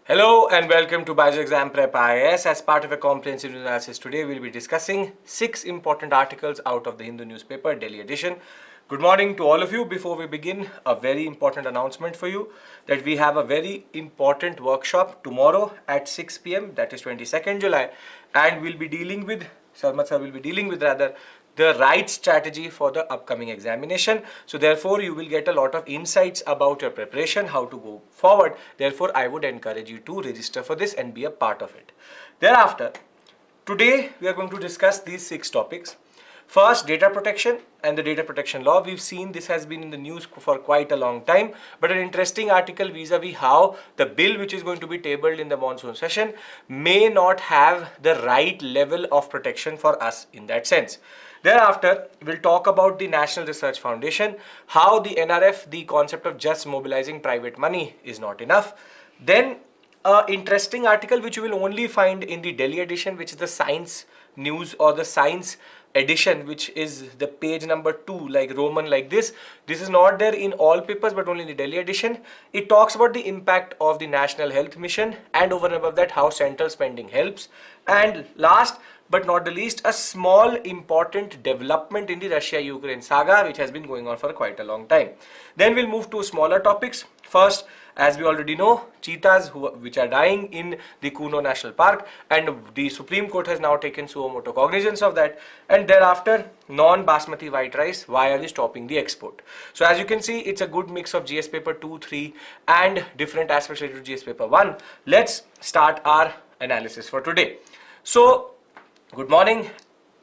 Hello and welcome to BYJU'S Exam Prep IAS. As part of a comprehensive analysis, today we'll be discussing 6 important articles out of the Hindu Newspaper Delhi edition. Good morning to all of you. Before we begin, a very important announcement for you that we have a very important workshop tomorrow at 6 p.m. that is 22nd July, and we'll be dealing with, Sarmat sir will be dealing with rather, the right strategy for the upcoming examination. So therefore you will get a lot of insights about your preparation, how to go forward. Therefore I would encourage you to register for this and be a part of it. Thereafter, today we are going to discuss these 6 topics. First, data protection and the data protection law. We've seen this has been in the news for quite a long time, but an interesting article vis-a-vis how the bill which is going to be tabled in the monsoon session may not have the right level of protection for us in that sense. Thereafter, we'll talk about the National Research Foundation, how the NRF, the concept of just mobilizing private money is not enough. Then, an interesting article which you will only find in the Delhi edition, which is the science news or the science edition, which is the page number 2, like Roman like this. This is not there in all papers but only in the Delhi edition. It talks about the impact of the National Health Mission and over and above that how central spending helps. And last but not the least, a small important development in the Russia-Ukraine saga which has been going on for quite a long time. Then we'll move to smaller topics. First, as we already know, cheetahs which are dying in the Kuno National Park, and the Supreme Court has now taken suo motu cognizance of that. And thereafter, non-basmati white rice, why are we stopping the export? So as you can see, it's a good mix of GS paper 2, 3 and different aspects related to GS paper 1. Let's start our analysis for today. So, good morning.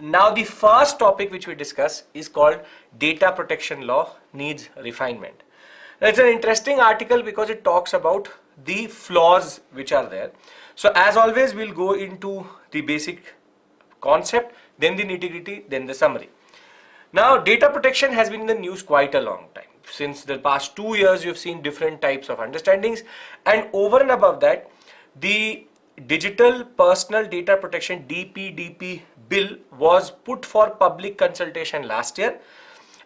Now the first topic which we discuss is called Data Protection Law Needs Refinement. Now it's an interesting article because it talks about the flaws which are there. So as always, we'll go into the basic concept, then the nitty-gritty, then the summary. Now data protection has been in the news quite a long time. Since the past 2 years, you've seen different types of understandings, and over and above that, the Digital Personal Data Protection DPDP bill was put for public consultation last year,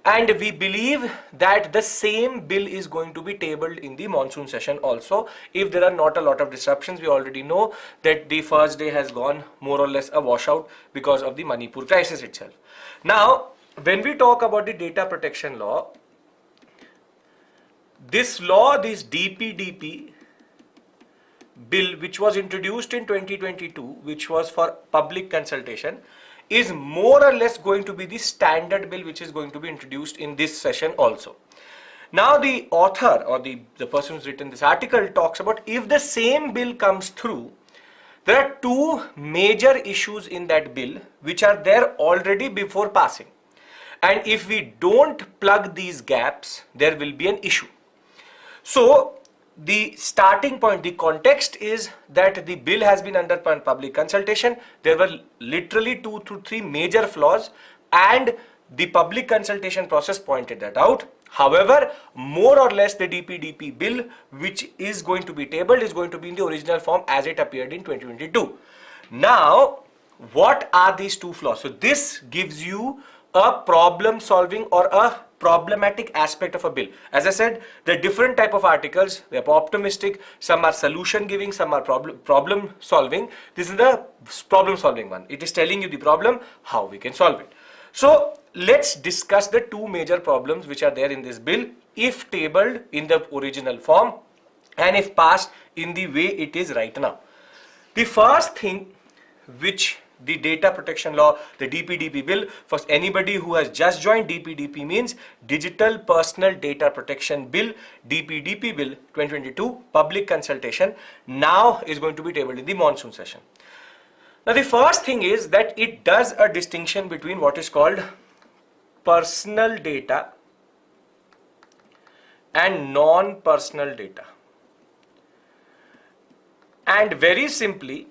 and we believe that the same bill is going to be tabled in the monsoon session also, if there are not a lot of disruptions. We already know that the first day has gone more or less a washout because of the Manipur crisis itself. Now when we talk about the data protection law, this law, this DPDP bill which was introduced in 2022, which was for public consultation, is more or less going to be the standard bill which is going to be introduced in this session also. Now the author or the person who's written this article talks about if the same bill comes through, there are 2 major issues in that bill which are there already before passing, and if we don't plug these gaps, there will be an issue. So the starting point, the context is that the bill has been under public consultation. There were literally 2 to 3 major flaws, and the public consultation process pointed that out. However, more or less the DPDP bill which is going to be tabled is going to be in the original form as it appeared in 2022. Now, what are these 2 flaws? So this gives you a problem solving or a problematic aspect of a bill. As I said, there are different type of articles. They are optimistic, some are solution giving, some are problem solving. This is the problem solving one. It is telling you the problem, how we can solve it. So let's discuss the 2 major problems which are there in this bill if tabled in the original form and if passed in the way it is right now. The first thing which the data protection law, the DPDP bill, for anybody who has just joined, DPDP means Digital Personal Data Protection Bill, DPDP bill 2022, public consultation, now is going to be tabled in the monsoon session. Now the first thing is that it does a distinction between what is called personal data and non-personal data. And very simply,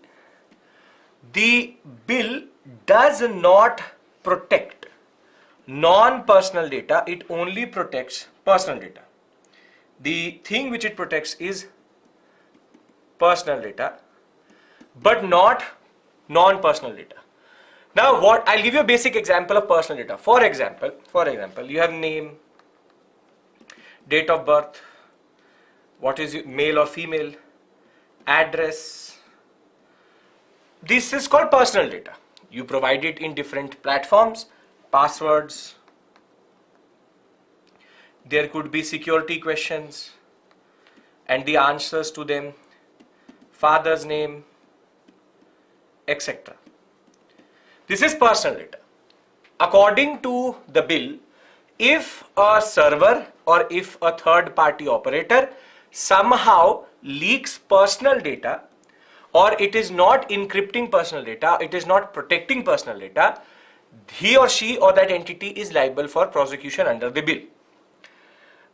the bill does not protect non-personal data, it only protects personal data. The thing which it protects is personal data, but not non-personal data. Now what, I'll give you a basic example of personal data. For example, you have name, date of birth, what is male or female, address. This is called personal data. You provide it in different platforms, passwords. There could be security questions and the answers to them, father's name, etc. This is personal data. According to the bill, if a server or if a third party operator somehow leaks personal data, or it is not encrypting personal data, it is not protecting personal data, he or she or that entity is liable for prosecution under the bill.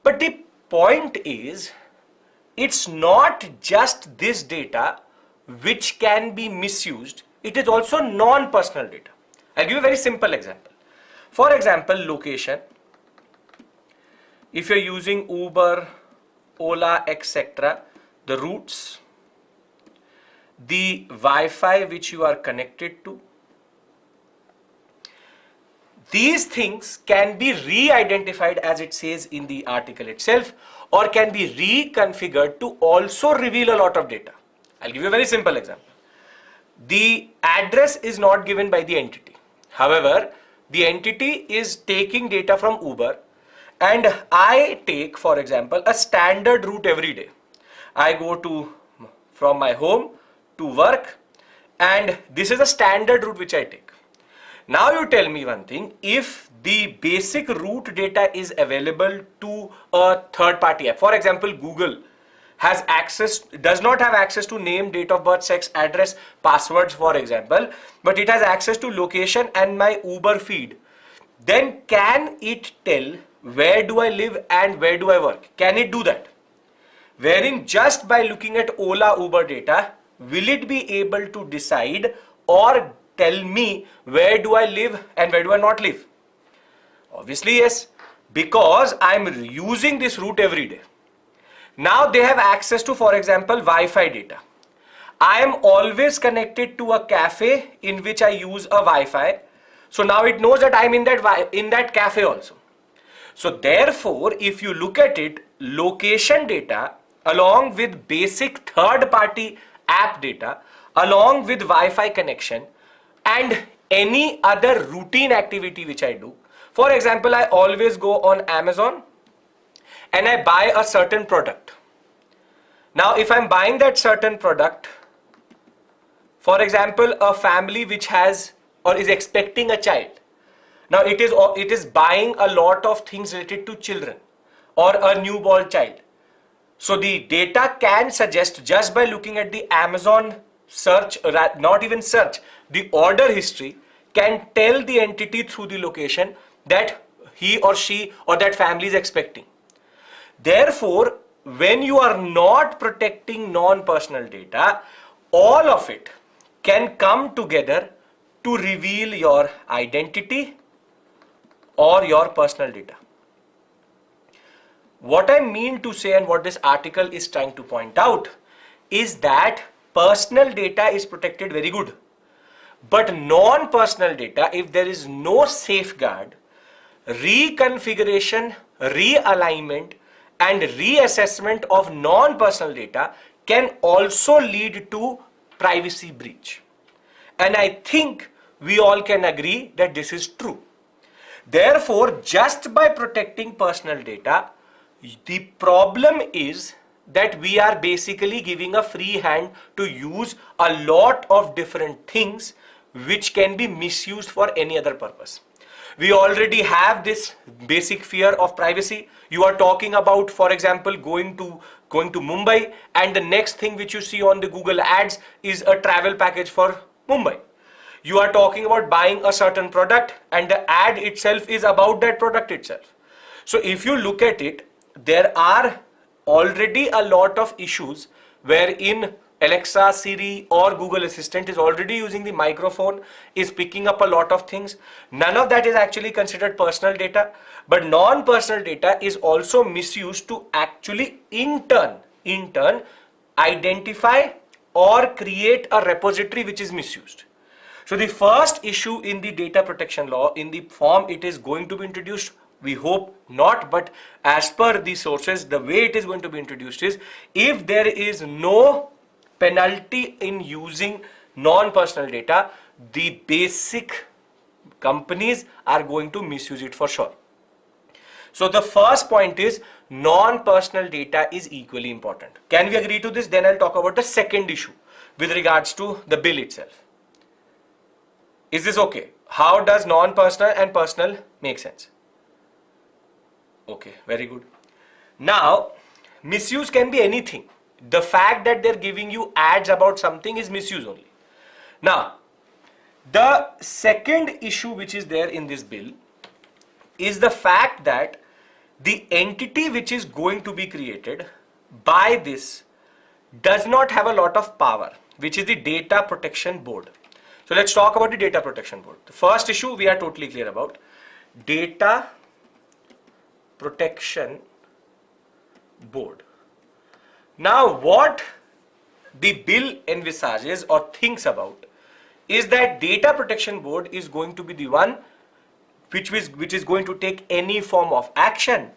But the point is, it's not just this data which can be misused, it is also non-personal data. I'll give you a very simple example. For example, location. If you're using Uber, Ola, etc., the routes, the Wi-Fi which you are connected to, these things can be re-identified as it says in the article itself, or can be reconfigured to also reveal a lot of data. I'll give you a very simple example. The address is not given by the entity. However, the entity is taking data from Uber, and I take, for example, a standard route every day. I go from my home to work, and this is a standard route which I take. Now you tell me one thing, if the basic route data is available to a third party app, for example Google does not have access to name, date of birth, sex, address, passwords for example, but it has access to location and my Uber feed, then can it tell where do I live and where do I work? Can it do that? Wherein just by looking at Ola, Uber data, will it be able to decide or tell me where do I live and where do I not live? Obviously yes, because I'm using this route every day. Now they have access to, for example, Wi-Fi data. I am always connected to a cafe in which I use a Wi-Fi. So now it knows that I'm in that cafe also. So therefore, if you look at it, location data along with basic third-party app data, along with Wi-Fi connection and any other routine activity which I do. For example, I always go on Amazon and I buy a certain product. Now if I'm buying that certain product, for example, a family which has or is expecting a child. Now it is buying a lot of things related to children or a newborn child. So the data can suggest just by looking at the Amazon search, not even search, the order history can tell the entity through the location that he or she or that family is expecting. Therefore, when you are not protecting non-personal data, all of it can come together to reveal your identity or your personal data. What I mean to say and what this article is trying to point out is that personal data is protected very good. But non-personal data, if there is no safeguard, reconfiguration, realignment and reassessment of non-personal data can also lead to privacy breach. And I think we all can agree that this is true. Therefore, just by protecting personal data, the problem is that we are basically giving a free hand to use a lot of different things which can be misused for any other purpose. We already have this basic fear of privacy. You are talking about, for example, going to Mumbai, and the next thing which you see on the Google ads is a travel package for Mumbai. You are talking about buying a certain product and the ad itself is about that product itself. So if you look at it, there are already a lot of issues wherein Alexa, Siri or Google Assistant is already using the microphone, is picking up a lot of things. None of that is actually considered personal data, but non-personal data is also misused to actually in turn identify or create a repository which is misused. So the first issue in the data protection law, in the form it is going to be introduced, we hope not, but as per the sources, the way it is going to be introduced is, if there is no penalty in using non-personal data, the basic companies are going to misuse it for sure. So the first point is non-personal data is equally important. Can we agree to this? Then I'll talk about the second issue with regards to the bill itself. Is this okay? How does non-personal and personal make sense? Okay, very good. Now, misuse can be anything. The fact that they're giving you ads about something is misuse only. Now, the second issue which is there in this bill is the fact that the entity which is going to be created by this does not have a lot of power, which is the Data Protection Board. So let's talk about the Data Protection Board. The first issue we are totally clear about. Data Protection Board. Now what the bill envisages or thinks about is that Data Protection Board is going to be the one which is going to take any form of action.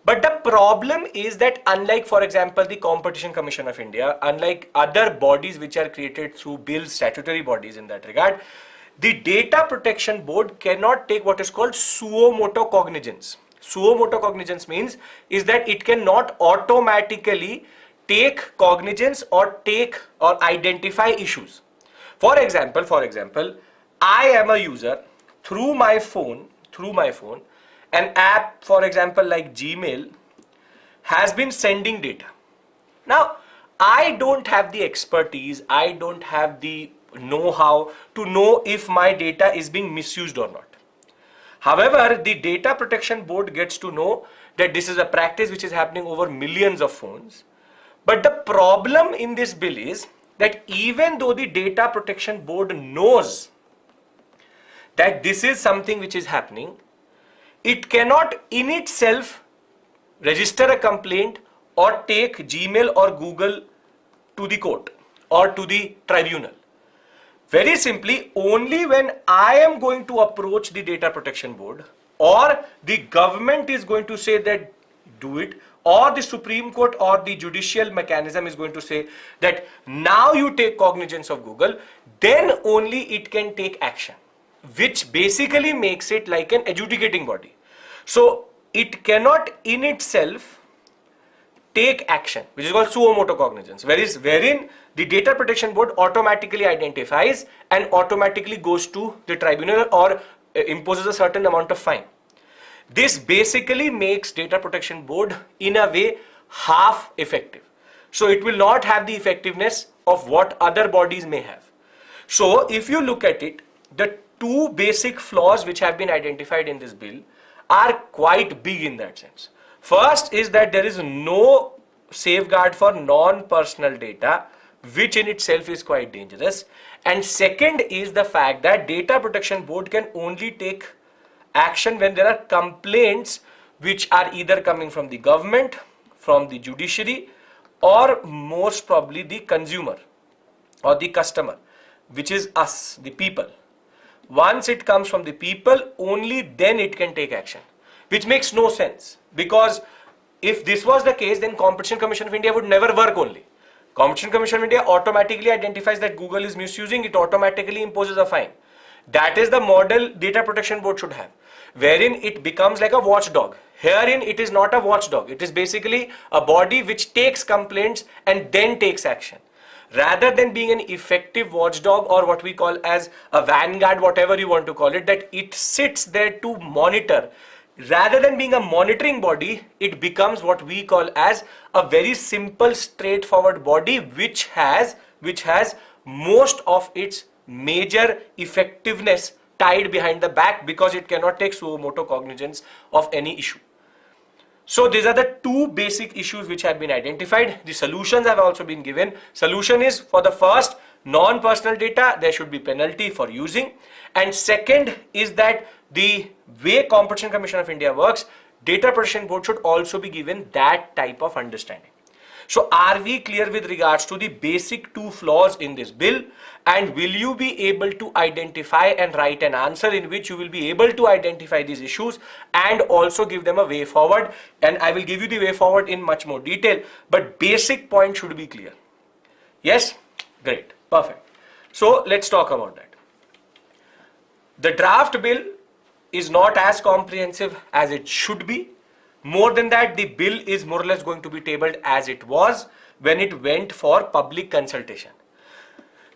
But the problem is that unlike, for example, the Competition Commission of India, unlike other bodies which are created through bills, statutory bodies in that regard, the Data Protection Board cannot take what is called suo motu cognizance. Suo motu cognizance means is that it cannot automatically take cognizance or identify issues. For example, I am a user through my phone, an app, for example, like Gmail has been sending data. Now, I don't have the expertise, I don't have the know-how to know if my data is being misused or not. However, the Data Protection Board gets to know that this is a practice which is happening over millions of phones. But the problem in this bill is that even though the Data Protection Board knows that this is something which is happening, it cannot in itself register a complaint or take Gmail or Google to the court or to the tribunal. Very simply, only when I am going to approach the Data Protection Board or the government is going to say that do it, or the Supreme Court or the judicial mechanism is going to say that now you take cognizance of Google, then only it can take action, which basically makes it like an adjudicating body. So it cannot in itself take action, which is called suo motu cognizance, wherein the Data Protection Board automatically identifies and automatically goes to the tribunal or imposes a certain amount of fine. This basically makes Data Protection Board in a way half effective. So it will not have the effectiveness of what other bodies may have. So if you look at it, the two basic flaws which have been identified in this bill are quite big in that sense. First is that there is no safeguard for non-personal data, which in itself is quite dangerous. And second is the fact that Data Protection Board can only take action when there are complaints which are either coming from the government, from the judiciary, or most probably the consumer or the customer, which is us, the people. Once it comes from the people, only then it can take action, which makes no sense, because if this was the case, then Competition Commission of India would never work only. Competition Commission of India automatically identifies that Google is misusing, it automatically imposes a fine. That is the model Data Protection Board should have, wherein it becomes like a watchdog. Herein it is not a watchdog, it is basically a body which takes complaints and then takes action. Rather than being an effective watchdog or what we call as a vanguard, whatever you want to call it, that it sits there to monitor. Rather than being a monitoring body, it becomes what we call as a very simple, straightforward body which has most of its major effectiveness tied behind the back, because it cannot take suo motu cognizance of any issue. So these are the two basic issues which have been identified. The solutions have also been given. Solution is, for the first, non-personal data, there should be penalty for using. And second is that the way Competition Commission of India works, Data Protection Board should also be given that type of understanding. So are we clear with regards to the basic two flaws in this bill? And will you be able to identify and write an answer in which you will be able to identify these issues and also give them a way forward? And I will give you the way forward in much more detail, but basic point should be clear. Yes? Great. Perfect. So let's talk about that. The draft bill is not as comprehensive as it should be. More than that, the bill is more or less going to be tabled as it was when it went for public consultation.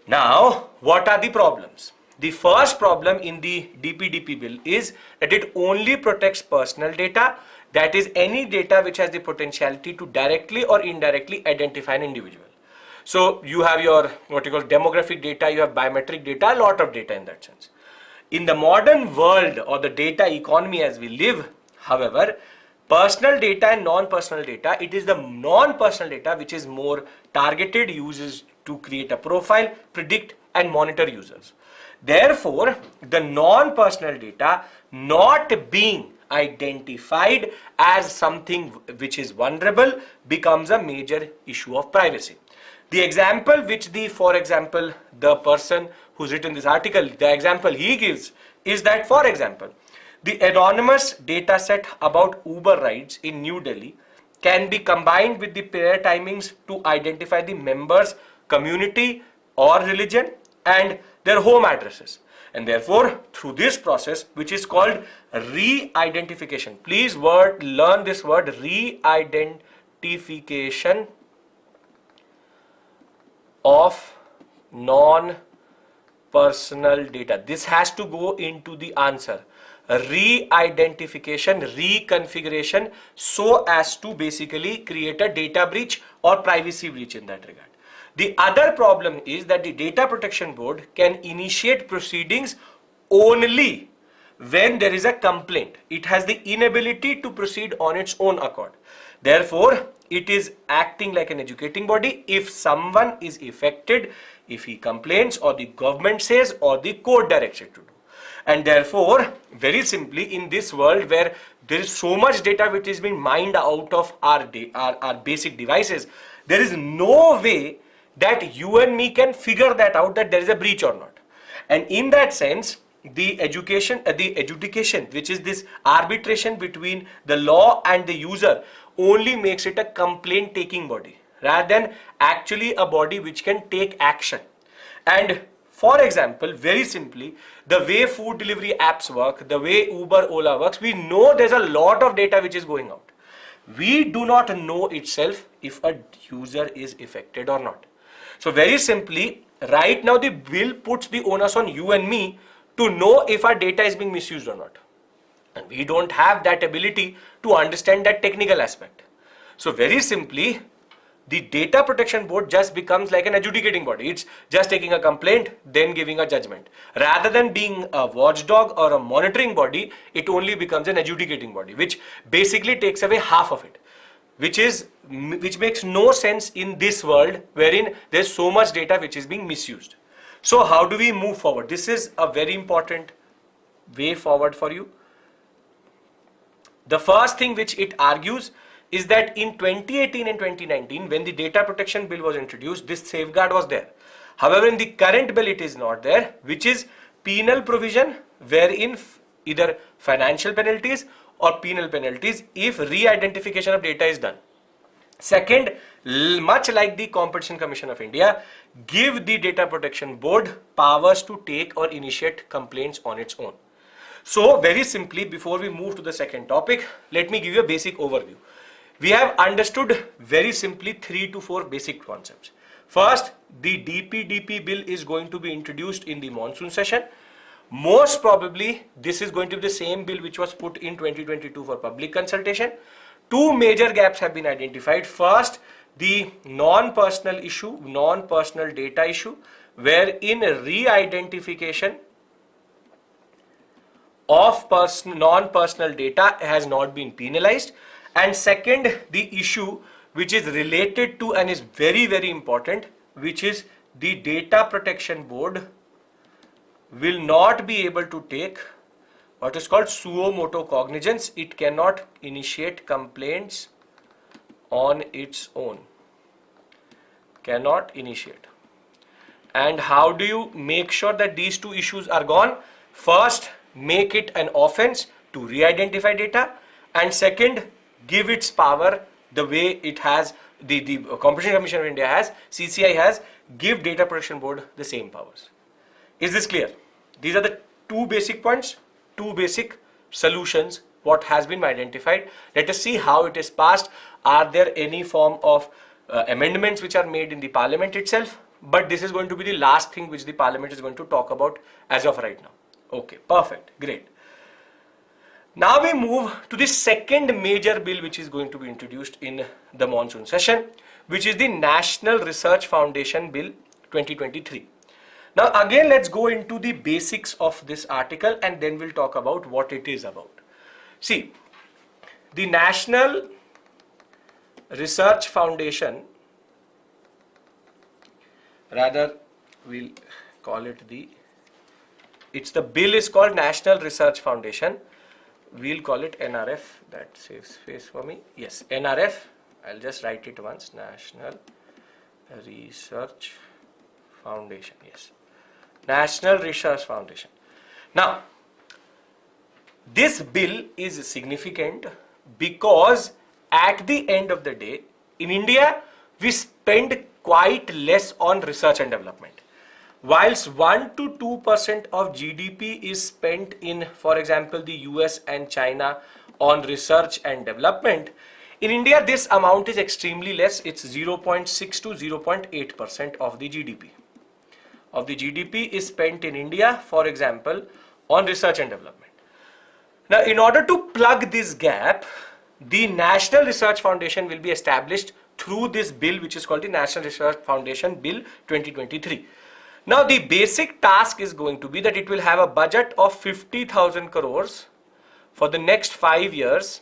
Now, what are the problems? The first problem in the DPDP bill is that it only protects personal data, that is any data which has the potentiality to directly or indirectly identify an individual. So you have your what you call demographic data, you have biometric data, a lot of data in that sense. In the modern world or the data economy as we live, however, personal data and non-personal data, it is the non-personal data which is more targeted, uses to create a profile, predict and monitor users. Therefore, the non-personal data not being identified as something which is vulnerable becomes a major issue of privacy. The example which for example, the person who's written this article, the example he gives is that, for example, the anonymous data set about Uber rides in New Delhi can be combined with the prayer timings to identify the members' community or religion and their home addresses. And therefore, through this process, which is called re-identification, please learn this word, re-identification of non-personal data. This has to go into the answer. Re-identification, reconfiguration, so as to basically create a data breach or privacy breach in that regard. The other problem is that the Data Protection Board can initiate proceedings only when there is a complaint. It has the inability to proceed on its own accord. Therefore, it is acting like an educating body. If someone is affected, if he complains or the government says or the court directs it to do. And therefore, very simply, in this world where there is so much data which is being mined out of our basic devices, there is no way that you and me can figure that out, that there is a breach or not. And in that sense, the adjudication, which is this arbitration between the law and the user, only makes it a complaint taking body rather than actually a body which can take action. And for example, very simply, the way food delivery apps work, the way Uber, Ola works, we know there's a lot of data which is going out. We do not know itself if a user is affected or not. So very simply, right now the bill puts the onus on you and me to know if our data is being misused or not. And we don't have that ability to understand that technical aspect. So very simply, the Data Protection Board just becomes like an adjudicating body. It's just taking a complaint, then giving a judgment. Rather than being a watchdog or a monitoring body, it only becomes an adjudicating body, which basically takes away half of it, which makes no sense in this world wherein there's so much data which is being misused. So how do we move forward? This is a very important way forward for you. The first thing which it argues is that in 2018 and 2019, when the Data Protection Bill was introduced, this safeguard was there. However, in the current bill, it is not there, which is penal provision, wherein either financial penalties or penal penalties if re-identification of data is done. Second, much like the Competition Commission of India, give the Data Protection Board powers to take or initiate complaints on its own. So very simply, before we move to the second topic, let me give you a basic overview. We have understood very simply 3 to 4 basic concepts. First, the DPDP bill is going to be introduced in the monsoon session. Most probably, this is going to be the same bill which was put in 2022 for public consultation. 2 major gaps have been identified. First, the non-personal issue, non-personal data issue, wherein re-identification of non-personal data has not been penalized. And second, the issue which is related to and is very, very important, which is the Data Protection Board will not be able to take what is called suo motu cognizance. It cannot initiate complaints on its own. Cannot initiate. And how do you make sure that these 2 issues are gone? First, make it an offense to re-identify data, and second, give its power the way it has the Competition Commission of India has, CCI has, give Data Protection Board the same powers. Is this clear? These are the two basic points, two basic solutions, what has been identified. Let us see how it is passed. Are there any form of amendments which are made in the parliament itself? But this is going to be the last thing which the parliament is going to talk about as of right now. Okay, perfect, great. Now we move to the second major bill which is going to be introduced in the monsoon session, which is the National Research Foundation Bill 2023. Now again, let's go into the basics of this article and then we'll talk about what it is about. See, the National Research Foundation, rather we'll call it the bill is called National Research Foundation. We'll call it NRF, that saves space for me. Yes, NRF, I'll just write it once, National Research Foundation, yes. National Research Foundation. Now, this bill is significant because at the end of the day, in India, we spend quite less on research and development. Whilst 1 to 2% of GDP is spent in, for example, the US and China on research and development, in India this amount is extremely less. It's 0.6 to 0.8% of the GDP. Of the GDP is spent in India, for example, on research and development. Now, in order to plug this gap, the National Research Foundation will be established through this bill, which is called the National Research Foundation Bill 2023. Now, the basic task is going to be that it will have a budget of 50,000 crores for the next 5 years,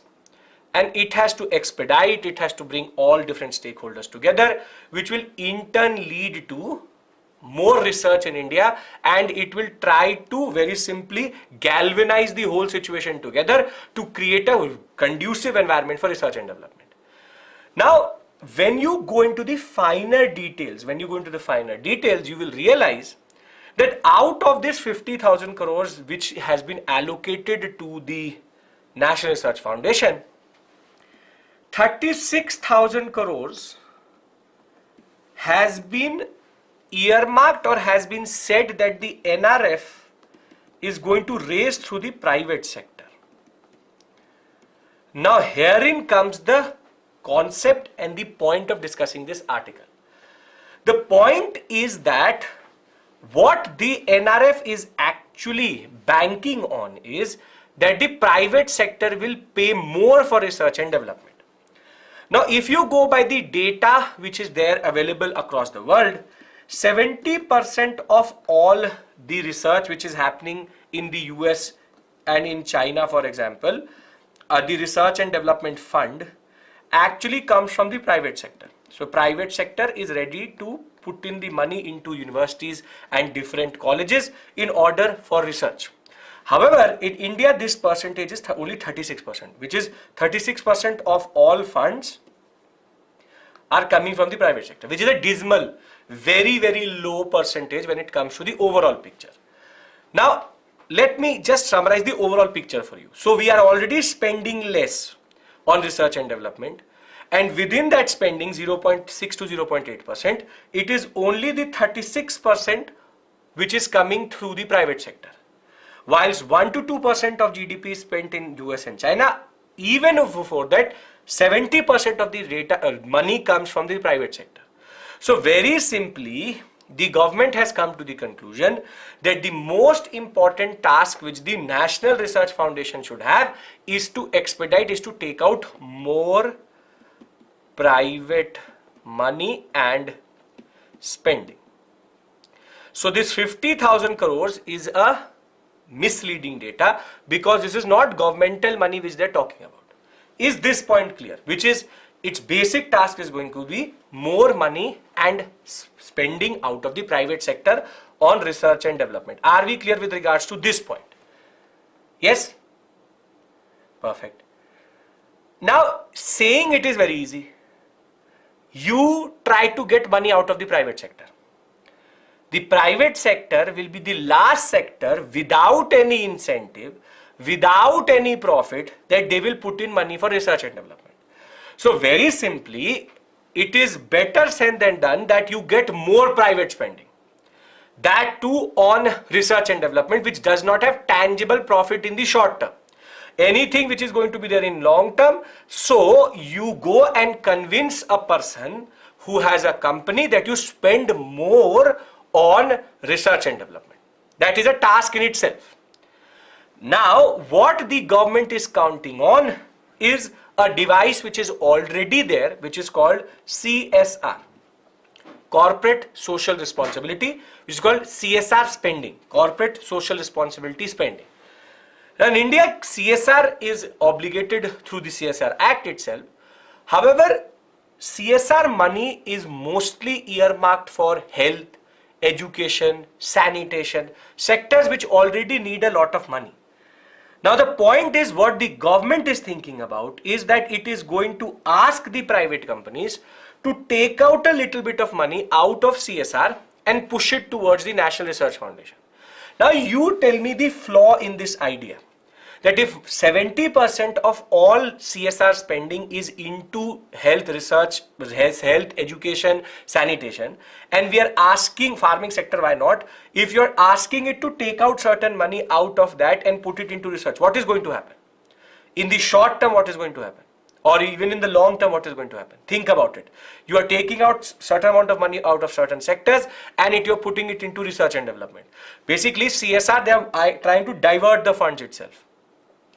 and it has to expedite, it has to bring all different stakeholders together, which will in turn lead to more research in India, and it will try to very simply galvanize the whole situation together to create a conducive environment for research and development. Now, when you go into the finer details, you will realize that out of this 50,000 crores which has been allocated to the National Research Foundation, 36,000 crores has been earmarked or has been said that the NRF is going to raise through the private sector. Now, herein comes the concept and the point of discussing this article. The point is that what the NRF is actually banking on is that the private sector will pay more for research and development. Now, if you go by the data which is there available across the world, 70% of all the research which is happening in the US and in China, for example, the research and development fund actually comes from the private sector. So private sector is ready to put in the money into universities and different colleges in order for research. However, in India this percentage is only 36%, which is 36% of all funds are coming from the private sector, which is a dismal, very, very low percentage when it comes to the overall picture. Now, let me just summarize the overall picture for you. So we are already spending less on research and development, and within that spending 0.6 to 0.8%, it is only the 36% which is coming through the private sector. Whilst 1 to 2% of GDP is spent in US and China, even before that 70% of the data money comes from the private sector. So very simply, the government has come to the conclusion that the most important task which the National Research Foundation should have is to expedite, is to take out more private money and spending. So this 50,000 crores is a misleading data because this is not governmental money which they are talking about. Is this point clear? Which is, its basic task is going to be more money and spending out of the private sector on research and development. Are we clear with regards to this point? Yes? Perfect. Now, saying it is very easy. You try to get money out of the private sector. The private sector will be the last sector without any incentive, without any profit, that they will put in money for research and development. So very simply, it is better said than done that you get more private spending. That too on research and development, which does not have tangible profit in the short term. Anything which is going to be there in long term. So you go and convince a person who has a company that you spend more on research and development. That is a task in itself. Now, what the government is counting on is a device which is already there, which is called CSR, Corporate Social Responsibility, which is called CSR spending, Corporate Social Responsibility spending. Now, in India, CSR is obligated through the CSR Act itself. However, CSR money is mostly earmarked for health, education, sanitation, sectors which already need a lot of money. Now the point is, what the government is thinking about is that it is going to ask the private companies to take out a little bit of money out of CSR and push it towards the National Research Foundation. Now you tell me the flaw in this idea, that if 70% of all CSR spending is into health research, health, education, sanitation, and we are asking farming sector, why not? If you're asking it to take out certain money out of that and put it into research, what is going to happen? In the short term, what is going to happen? Or even in the long term, what is going to happen? Think about it. You are taking out certain amount of money out of certain sectors and you're putting it into research and development. Basically, CSR, they are trying to divert the funds itself.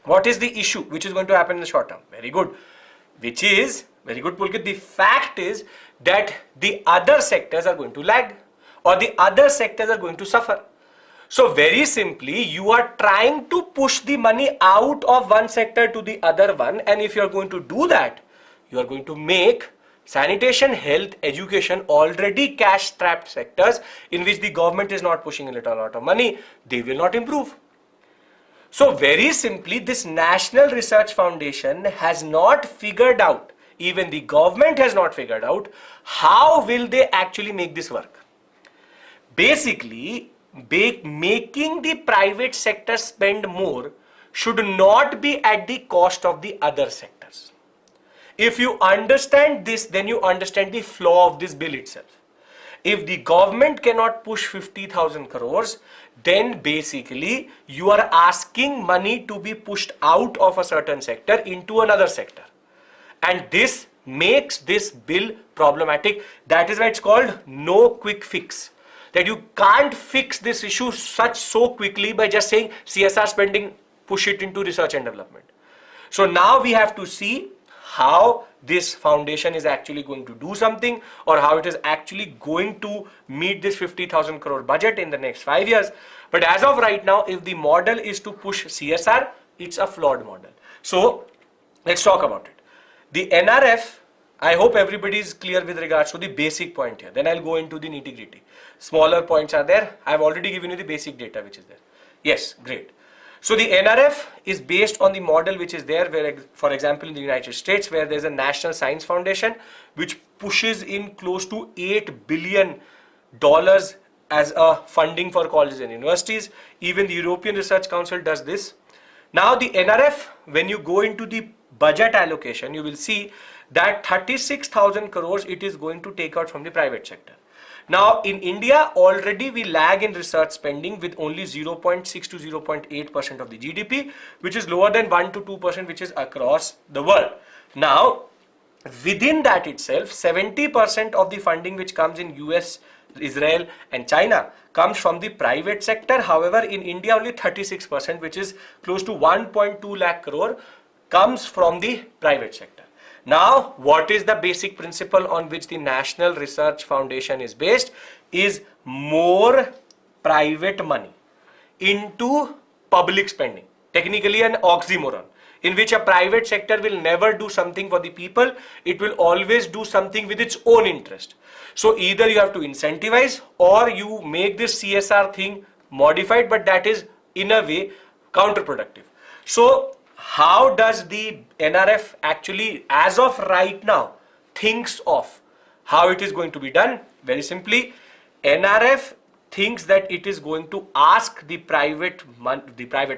What is the issue which is going to happen in the short term? Very good. Which is, very good Pulkit, the fact is that the other sectors are going to lag, or the other sectors are going to suffer. So very simply, you are trying to push the money out of one sector to the other one, and if you are going to do that, you are going to make sanitation, health, education already cash-strapped sectors in which the government is not pushing a lot of money, they will not improve. So very simply, this National Research Foundation has not figured out, even the government has not figured out, how will they actually make this work. Basically, making the private sector spend more should not be at the cost of the other sectors. If you understand this, then you understand the flaw of this bill itself. If the government cannot push 50,000 crores, then basically you are asking money to be pushed out of a certain sector into another sector. And this makes this bill problematic. That is why it's called no quick fix. That you can't fix this issue so quickly by just saying CSR spending, push it into research and development. So now we have to see how this foundation is actually going to do something, or how it is actually going to meet this 50,000 crore budget in the next 5 years. But as of right now, if the model is to push CSR, it's a flawed model. So let's talk about it. The NRF, I hope everybody is clear with regards to the basic point here. Then I'll go into the nitty-gritty. Smaller points are there. I've already given you the basic data which is there. Yes, great. So the NRF is based on the model which is there, where, for example, in the United States, where there's a National Science Foundation which pushes in close to $8 billion as a funding for colleges and universities. Even the European Research Council does this. Now the NRF, when you go into the budget allocation, you will see that 36,000 crores it is going to take out from the private sector. Now in India, already we lag in research spending with only 0.6 to 0.8% of the GDP, which is lower than 1 to 2% which is across the world. Now within that itself, 70% of the funding which comes in US, Israel and China comes from the private sector. However, in India only 36%, which is close to 1.2 lakh crore, comes from the private sector. Now, what is the basic principle on which the National Research Foundation is based? Is more private money into public spending. Technically an oxymoron, in which a private sector will never do something for the people, it will always do something with its own interest. So either you have to incentivize or you make this CSR thing modified, but that is in a way counterproductive. So how does the NRF actually, as of right now, thinks of how it is going to be done? Very simply, NRF thinks that it is going to ask the private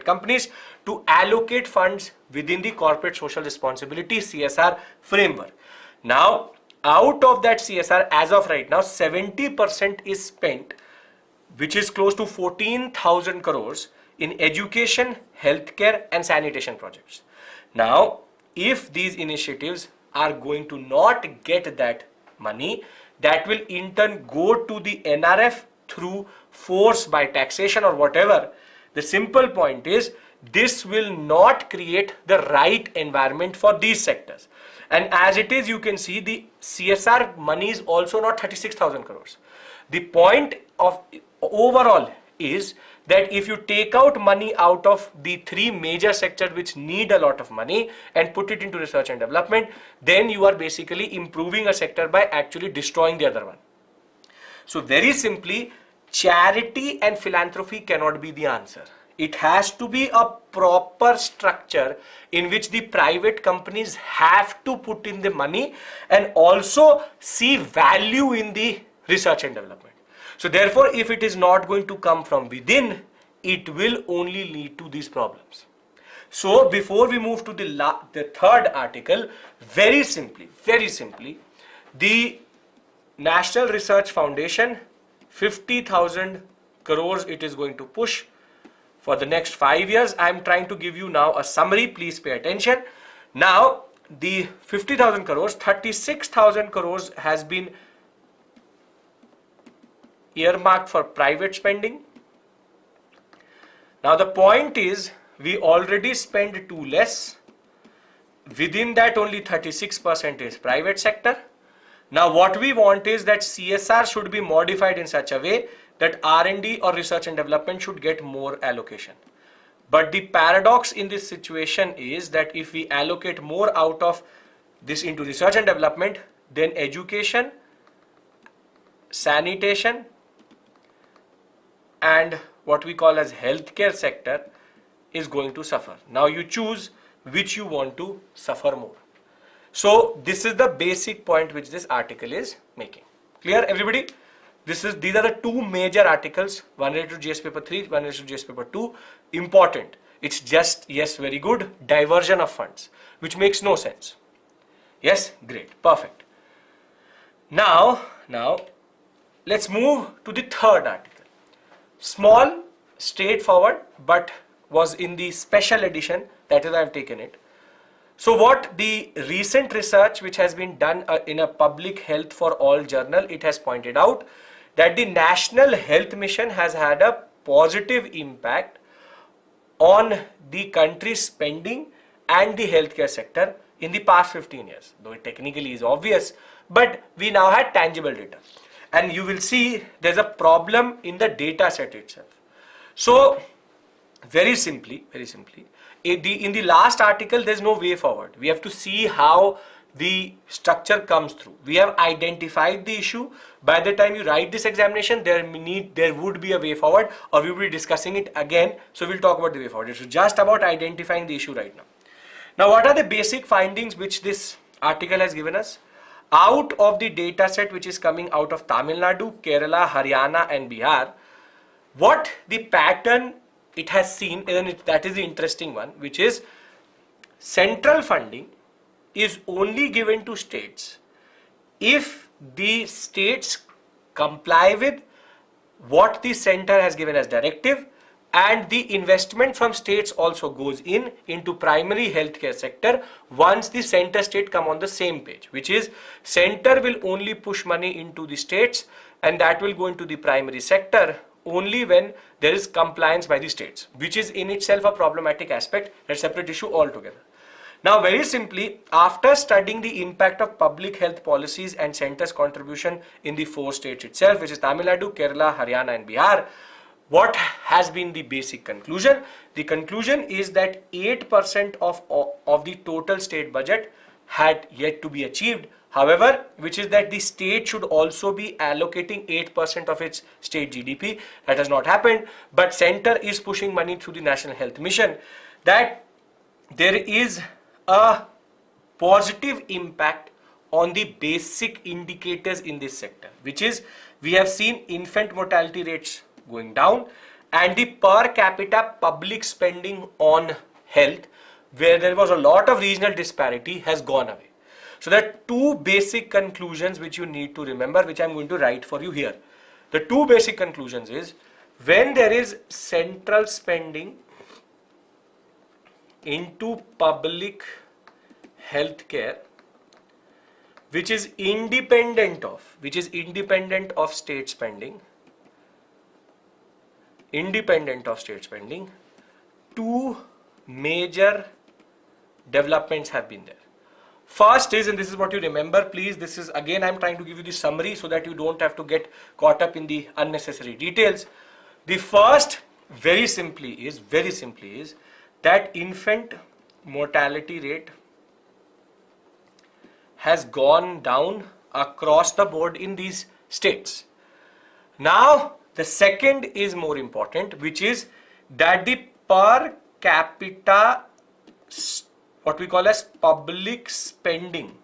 companies to allocate funds within the corporate social responsibility CSR framework. Now, out of that CSR, as of right now, 70% is spent, which is close to 14,000 crores in education, healthcare and sanitation projects. Now, if these initiatives are going to not get that money, that will in turn go to the NRF through force by taxation or whatever. The simple point is, this will not create the right environment for these sectors. And as it is, you can see the CSR money is also not 36,000 crores. The point of overall is that if you take out money out of the three major sectors which need a lot of money and put it into research and development, then you are basically improving a sector by actually destroying the other one. So very simply, charity and philanthropy cannot be the answer. It has to be a proper structure in which the private companies have to put in the money and also see value in the research and development. So therefore, if it is not going to come from within, it will only lead to these problems. So before we move to the third article, very simply, the National Research Foundation, 50,000 crores it is going to push for the next 5 years. I am trying to give you now a summary, please pay attention. Now, the 50,000 crores, 36,000 crores has been earmarked for private spending. Now the point is, we already spend too less. Within that, only 36% is private sector. Now what we want is that CSR should be modified in such a way that R&D or research and development should get more allocation. But the paradox in this situation is that if we allocate more out of this into research and development, then education, sanitation and what we call as healthcare sector is going to suffer. Now you choose which you want to suffer more. So this is the basic point which this article is making. Clear, everybody? These are the two major articles, one related to GS paper 3, one related to GS paper 2. Important. It's just, yes, very good, diversion of funds, which makes no sense. Yes, great, perfect. Now let's move to the third article. Small, straightforward, but was in the special edition, that is I have taken it. So what the recent research which has been done in a Public Health for All journal, it has pointed out that the National Health Mission has had a positive impact on the country's spending and the healthcare sector in the past 15 years. Though it technically is obvious, but we now had tangible data. And you will see there's a problem in the data set itself. So very simply, in the last article, there's no way forward. We have to see how the structure comes through. We have identified the issue. By the time you write this examination, there would be a way forward, or we will be discussing it again. So we'll talk about the way forward. It's just about identifying the issue right now. Now, what are the basic findings which this article has given us? Out of the data set which is coming out of Tamil Nadu, Kerala, Haryana and Bihar, what the pattern it has seen, and that is the interesting one, which is central funding is only given to states if the states comply with what the center has given as directive, and the investment from states also goes into primary healthcare sector once the center state come on the same page, which is center will only push money into the states and that will go into the primary sector only when there is compliance by the states, which is in itself a problematic aspect, a separate issue altogether. Now, very simply, after studying the impact of public health policies and center's contribution in the 4 states itself, which is Tamil Nadu, Kerala, Haryana and Bihar, what has been the basic conclusion? The conclusion is that 8% of the total state budget had yet to be achieved. However, which is that the state should also be allocating 8% of its state GDP. That has not happened, but center is pushing money through the National Health Mission. That there is a positive impact on the basic indicators in this sector, which is we have seen infant mortality rates going down and the per capita public spending on health, where there was a lot of regional disparity, has gone away. So there are two basic conclusions which you need to remember, which I'm going to write for you here. The two basic conclusions is, when there is central spending into public healthcare which is independent of state spending, two major developments have been there. First is, and this is what you remember, please, this is again I'm trying to give you the summary so that you don't have to get caught up in the unnecessary details. The first, very simply is that infant mortality rate has gone down across the board in these states. Now, the second is more important, which is that the per capita, what we call as public spending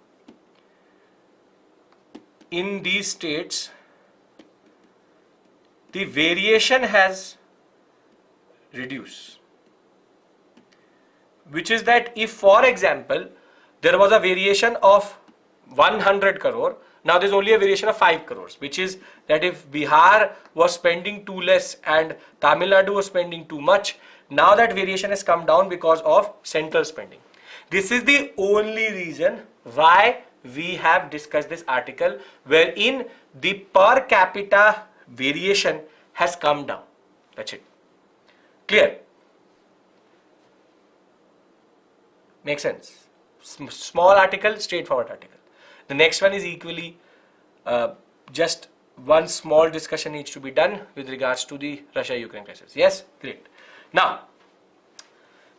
in these states, the variation has reduced. Which is that if, for example, there was a variation of 100 crore, now there's only a variation of 5 crores, which is that if Bihar was spending too less and Tamil Nadu was spending too much, now that variation has come down because of central spending. This is the only reason why we have discussed this article, wherein the per capita variation has come down. That's it. Clear? Makes sense? Small article, straightforward article. The next one is equally, just one small discussion needs to be done with regards to the Russia-Ukraine crisis. Yes? Great. Now,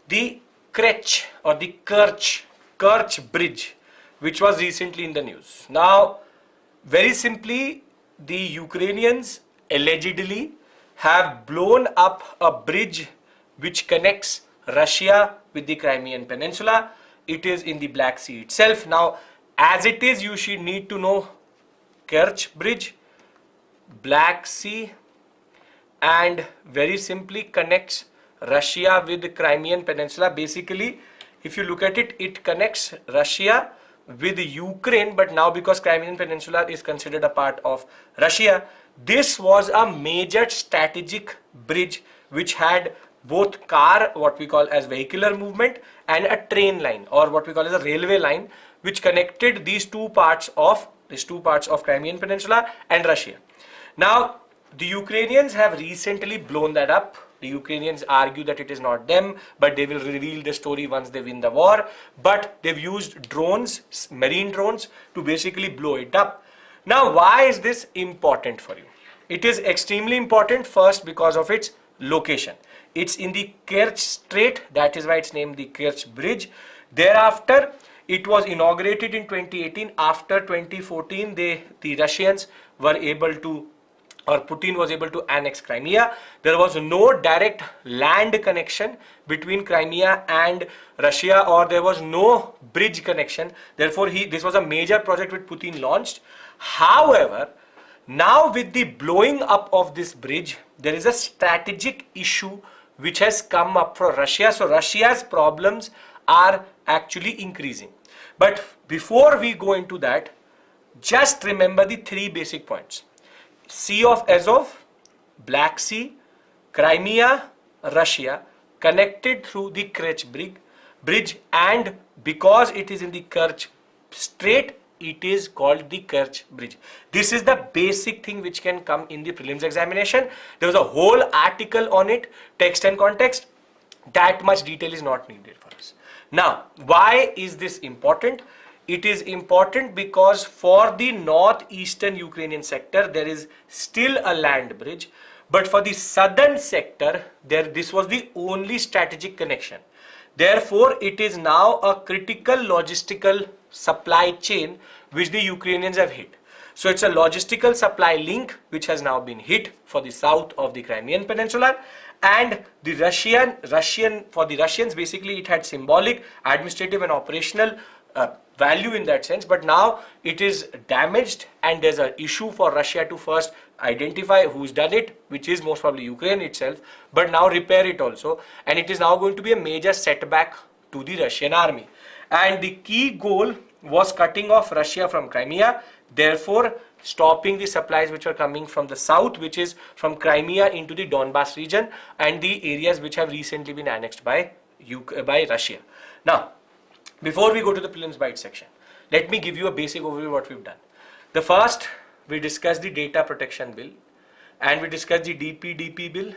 the Kerch or the Kerch Bridge, which was recently in the news. Now, very simply, the Ukrainians allegedly have blown up a bridge which connects Russia with the Crimean Peninsula. It is in the Black Sea itself. Now, as it is, you should need to know Kerch Bridge, Black Sea, and very simply connects Russia with the Crimean Peninsula. Basically, if you look at it, it connects Russia with Ukraine, but now because Crimean Peninsula is considered a part of Russia, this was a major strategic bridge which had both car, what we call as vehicular movement, and a train line, or what we call as a railway line, which connected these two parts of Crimean Peninsula and Russia. Now, the Ukrainians have recently blown that up. The Ukrainians argue that it is not them, but they will reveal the story once they win the war. But they've used drones, marine drones, to basically blow it up. Now, why is this important for you? It is extremely important, first because of its location. It's in the Kerch Strait, that is why it's named the Kerch Bridge. Thereafter, it was inaugurated in 2018. After 2014, the Russians were able to, or Putin was able to annex Crimea. There was no direct land connection between Crimea and Russia, or there was no bridge connection. Therefore, this was a major project which Putin launched. However, now with the blowing up of this bridge, there is a strategic issue which has come up for Russia. So Russia's problems are actually increasing. But before we go into that, just remember the three basic points. Sea of Azov, Black Sea, Crimea, Russia, connected through the Kerch Bridge, and because it is in the Kerch Strait, it is called the Kerch Bridge. This is the basic thing which can come in the prelims examination. There was a whole article on it, text and context. That much detail is not needed for us. Now, why is this important? It is important because for the northeastern Ukrainian sector, there is still a land bridge. But for the southern sector, this was the only strategic connection. Therefore, it is now a critical logistical supply chain which the Ukrainians have hit. So it's a logistical supply link which has now been hit for the south of the Crimean Peninsula, and the for the Russians, basically it had symbolic, administrative and operational value in that sense, but now it is damaged and there's an issue for Russia to first identify who's done it, which is most probably Ukraine itself, but now repair it also, and it is now going to be a major setback to the Russian army. And the key goal was cutting off Russia from Crimea, therefore stopping the supplies which were coming from the south, which is from Crimea into the Donbass region and the areas which have recently been annexed by Russia. Now, before we go to the Prelims Bytes section, let me give you a basic overview of what we've done. The first, we discussed the data protection bill and we discussed the DPDP bill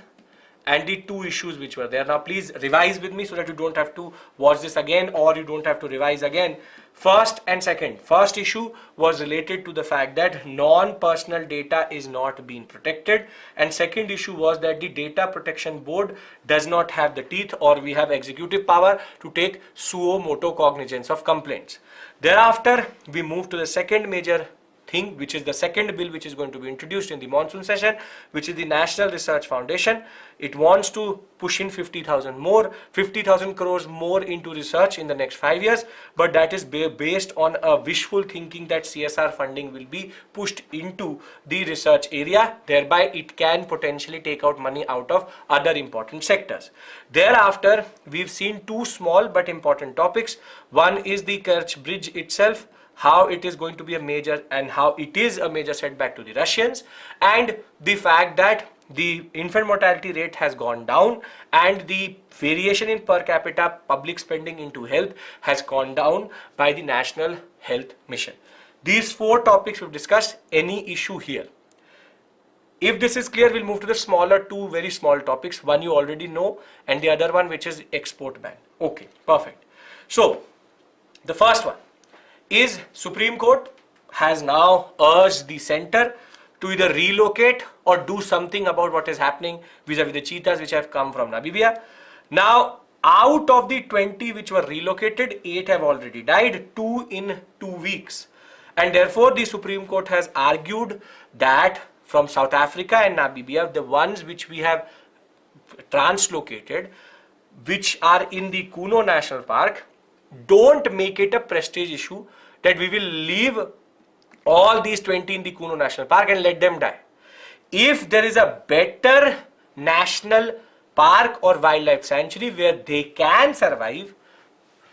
and the two issues which were there. Now please revise with me so that you don't have to watch this again or you don't have to revise again. First and second. First issue was related to the fact that non-personal data is not being protected, and second issue was that the Data Protection Board does not have the teeth, or we have executive power to take suo motu cognizance of complaints. Thereafter, we move to the second major thing, which is the second bill which is going to be introduced in the monsoon session, which is the National Research Foundation. It wants to push in 50,000 crores more into research in the next 5 years, but that is based on a wishful thinking that CSR funding will be pushed into the research area, thereby it can potentially take out money out of other important sectors. Thereafter, we've seen two small but important topics. One is the Kerch Bridge itself, how it is going to be a major and how it is a major setback to the Russians, and the fact that the infant mortality rate has gone down and the variation in per capita public spending into health has gone down by the National Health Mission. These four topics we've discussed. Any issue here? If this is clear, we'll move to the smaller two very small topics. One you already know and the other one which is export ban. Okay, perfect. So the first one is Supreme Court has now urged the center to either relocate or do something about what is happening vis-a-vis the cheetahs which have come from Namibia. Now, out of the 20 which were relocated, 8 have already died, 2 in 2 weeks. And therefore, the Supreme Court has argued that from South Africa and Namibia, the ones which we have translocated, which are in the Kuno National Park, don't make it a prestige issue that we will leave all these 20 in the Kuno National Park and let them die. If there is a better national park or wildlife sanctuary where they can survive,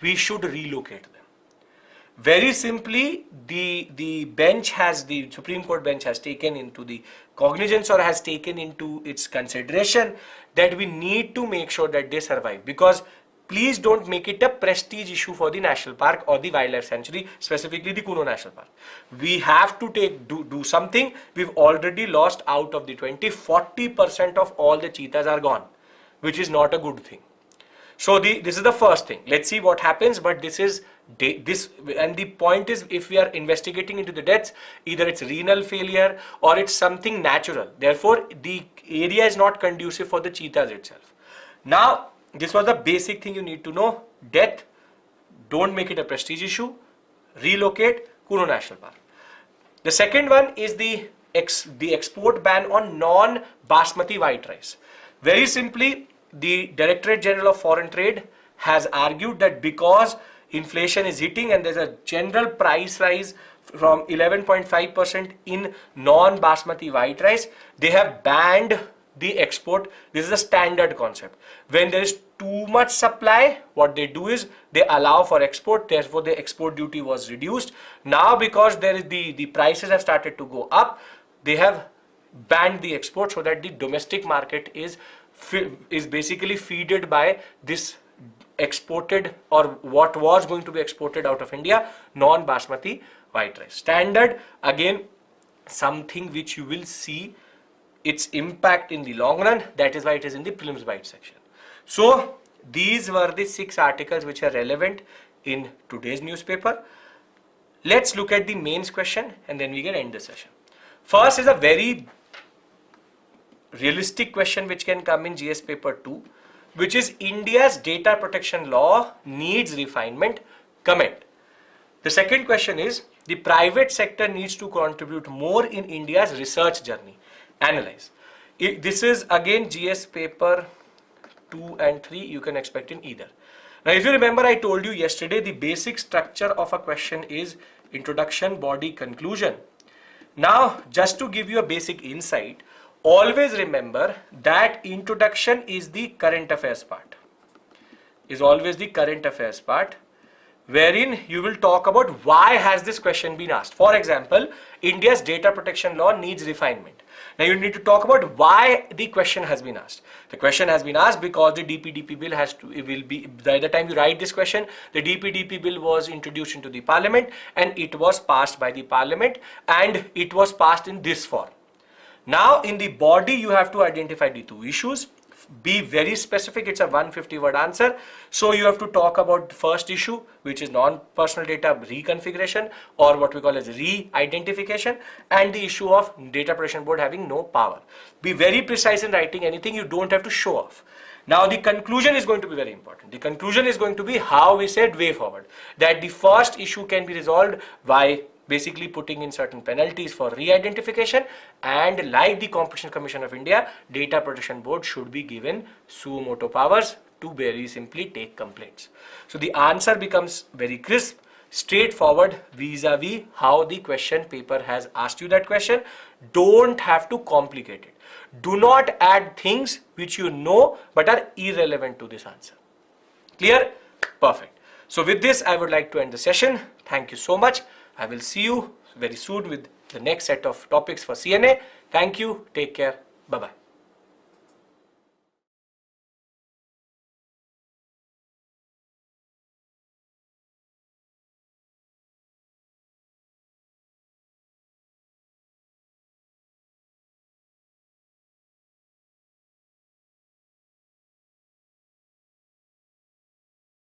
we should relocate them. Very simply, the Supreme Court bench has taken into the cognizance or has taken into its consideration that we need to make sure that they survive, because please don't make it a prestige issue for the national park or the wildlife sanctuary, specifically the Kuno National Park. We have to do something. We've already lost out of the 20, 40% of all the cheetahs are gone, which is not a good thing. So this is the first thing. Let's see what happens, but this and the point is, if we are investigating into the deaths, either it's renal failure or it's something natural. Therefore, the area is not conducive for the cheetahs itself. Now, this was the basic thing you need to know. Death, don't make it a prestige issue. Relocate Kuno National Park. The second one is the export ban on non-basmati white rice. Very simply, the Directorate General of Foreign Trade has argued that because inflation is hitting and there's a general price rise from 11.5% in non-basmati white rice, they have banned the export. This is a standard concept. When there is too much supply, what they do is they allow for export. Therefore, the export duty was reduced. Now, because there is the prices have started to go up, they have banned the export so that the domestic market is basically feeded by this exported, or what was going to be exported out of India, non-basmati white rice. Standard, again, something which you will see its impact in the long run. That is why it is in the Prelims Bytes section. So these were the 6 articles which are relevant in today's newspaper. Let's look at the mains question and then we can end the session. First is a very realistic question which can come in GS paper 2, which is India's data protection law needs refinement. Comment. The second question is the private sector needs to contribute more in India's research journey. Analyze. This is again GS paper 2 and 3. You can expect in either. Now, if you remember, I told you yesterday the basic structure of a question is introduction, body, conclusion. Now, just to give you a basic insight, always remember that introduction is the current affairs part. Is always the current affairs part, wherein you will talk about why has this question been asked. For example, India's data protection law needs refinement. Now you need to talk about why the question has been asked. The question has been asked because the DPDP bill by the time you write this question, the DPDP bill was introduced into the parliament and it was passed by the parliament and it was passed in this form. Now in the body you have to identify the two issues. Be very specific, it's a 150 word answer. So you have to talk about the first issue, which is non-personal data reconfiguration, or what we call as re-identification, and the issue of data protection board having no power. Be very precise in writing anything, you don't have to show off. Now the conclusion is going to be very important. The conclusion is going to be how we said way forward, that the first issue can be resolved by basically putting in certain penalties for re-identification, and like the Competition Commission of India, Data Protection Board should be given suo motu powers to very simply take complaints. So the answer becomes very crisp, straightforward vis-a-vis how the question paper has asked you that question. Don't have to complicate it. Do not add things which you know but are irrelevant to this answer. Clear? Perfect. So with this, I would like to end the session. Thank you so much. I will see you very soon with the next set of topics for CNA. Thank you. Take care. Bye-bye.